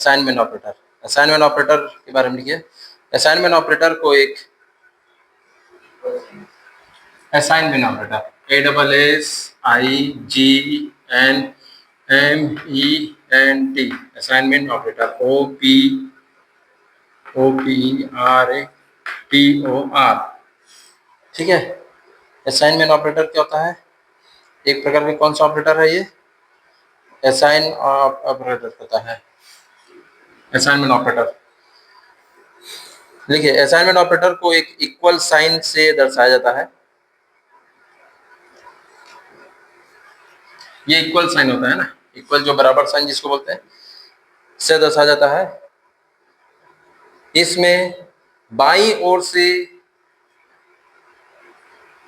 Assignment operator. Assignment operator के बारे में लिखिए। असाइनमेंट ऑपरेटर को एक assignment operator ASSIGNMENT assignment operator OPERATOR। ठीक है। असाइनमेंट ऑपरेटर क्या होता है? एक प्रकार का कौन सा ऑपरेटर है ये? असाइन ऑपरेटर होता है। असाइनमेंट ऑपरेटर देखिए, असाइनमेंट ऑपरेटर को एक इक्वल साइन से दर्शाया जाता है। ये इक्वल साइन होता है ना, इक्वल जो बराबर साइन जिसको बोलते हैं, से दर्शाया जाता है। इसमें बाईं ओर से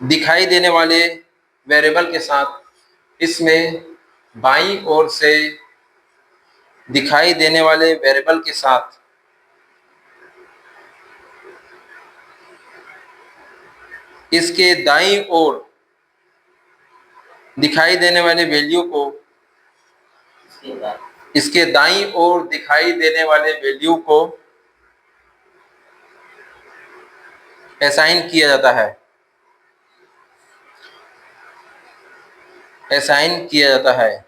दिखाई देने वाले वेरिएबल के साथ इसमें बाईं ओर से दिखाई देने वाले वेरिएबल के साथ इसके दाईं ओर दिखाई देने वाले वैल्यू को इसके दाईं ओर दिखाई देने वाले वैल्यू को असाइन किया जाता है। असाइन किया जाता है।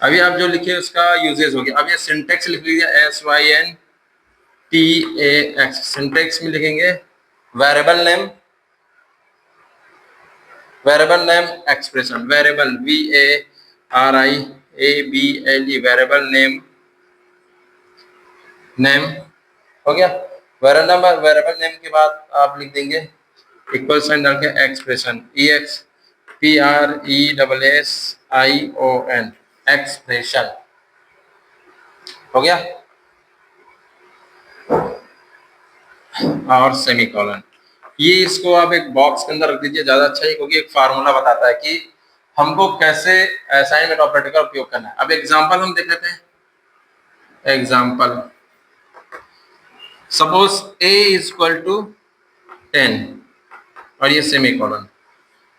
अभी आप जो लिखे उसका यूजेस हो गया। अब ये सिंटेक्स लिख लीजिए SYNTAX। सिंटेक्स में लिखेंगे variable name expression, variable VARIABLE variable name हो गया। वेरिएबल नेम के बाद आप लिख देंगे इक्वल साइन डाल के एक्सप्रेशन EXPRESSION एक्सप्रेशन हो गया, और सेमीकोलन। ये इसको आप एक बॉक्स के अंदर रख दीजिए, ज्यादा अच्छा है, क्योंकि एक फार्मूला बताता है कि हमको कैसे असाइनमेंट ऑपरेटर का उपयोग करना है। अब एग्जांपल हम देख लेते हैं। एग्जांपल, सपोज A = 10 और ये सेमीकोलन।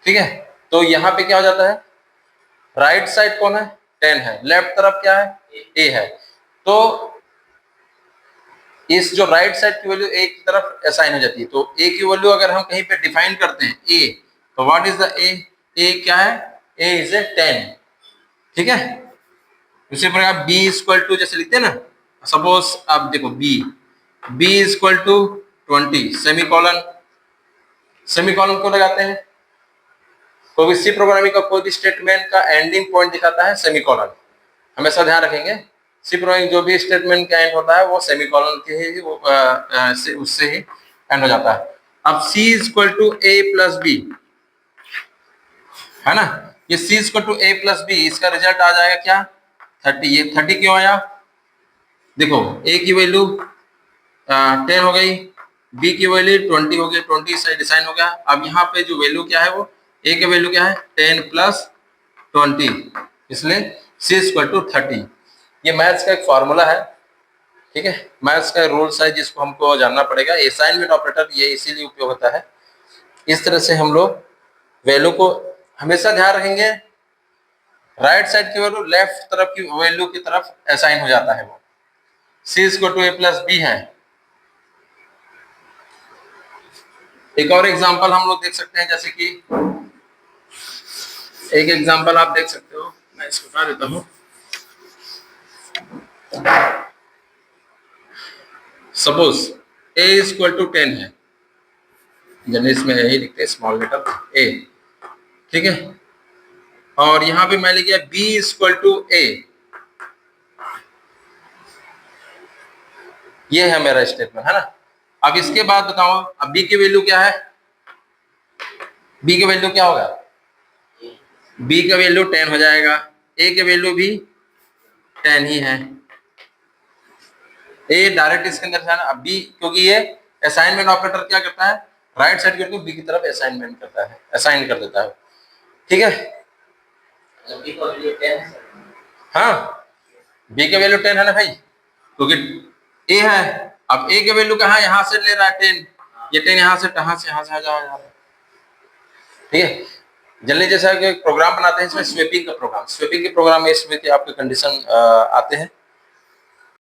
ठीक है, तो यहाँ पे क्या हो जाता है? राइट साइड कौन है? 10 है, लेफ्ट तरफ क्या है? A है। तो इस जो राइट साइड की वैल्यू A की तरफ असाइन हो जाती है। तो A की वैल्यू अगर हम कहीं पे डिफाइन करते हैं A, तो व्हाट इज द A क्या है? A is 10। ठीक है। उसी प्रकार B = जैसे लिखते हैं ना, सपोज आप देखो B = 20 सेमीकोलन। सेमीकोलन को लगाते हैं, कोई भी सी प्रोग्रामिंग का कोई भी स्टेटमेंट का एंडिंग पॉइंट दिखाता है सेमीकोलन। हमेशा ध्यान रखेंगे, सी प्रोग्रामिंग जो भी स्टेटमेंट का एंड होता है वो सेमीकोलन के ही उससे ही एंड हो जाता है। अब C = A + B है ना, ये C = A + B, इसका रिजल्ट आ जाएगा क्या? 30। ये 30 क्यों आया? देखो A की वैल्यू 10 हो गई, B की वैल्यू 20 हो गई, 20 से डिसाइन हो गया। अब यहाँ पे जो वैल्यू क्या है, वो A की वैल्यू क्या है? 10 + 20, इसलिए C = 30। ये मैथ्स का एक फॉर्मूला है। ठीक है, मैथ्स का रूल्स है जिसको हमको जानना पड़ेगा। असाइनमेंट ऑपरेटर ये इसीलिए उपयोग होता है। इस तरह से हम लोग वैल्यू को हमेशा ध्यान रखेंगे, राइट साइड की वैल्यू लेफ्ट तरफ की वैल्यू की तरफ असाइन हो जाता है। वो C = A + B है। एक और एग्जांपल हम लोग देख सकते हैं, जैसे कि एक एग्जांपल आप देख सकते हो, मैं इसको हटा देता हूं। सपोज A = 10 है, जनरली इसमें यही लिखते हैं, स्मॉल लेटर A। ठीक है, और यहां पे मैं लिख गया B = A। ये है मेरा स्टेटमेंट, है ना। अब इसके बाद बताओ, अब B की वैल्यू क्या है? B की वैल्यू क्या होगा? B का वैल्यू 10 हो जाएगा, A की वैल्यू भी 10 ही है। A डायरेक्ट इसके अंदर जाना। अब B, क्योंकि ये असाइनमेंट ऑपरेटर क्या करता है? राइट साइड को B की तरफ असाइनमेंट करता है, असाइन कर देता है। ठीक है, हाँ, B की वैल्यू 10 है ना भाई, क्योंकि A है। अब A की वैल्यू कहाँ? यहाँ से ले रहा है 10, ये 10 यहाँ से आ जा रहा है। ठीक है, जल्दी जैसा कि प्रोग्राम बनाते हैं इसमें स्वीपिंग का प्रोग्राम, स्वीपिंग के प्रोग्राम में इसमें कि आपके कंडीशन आते हैं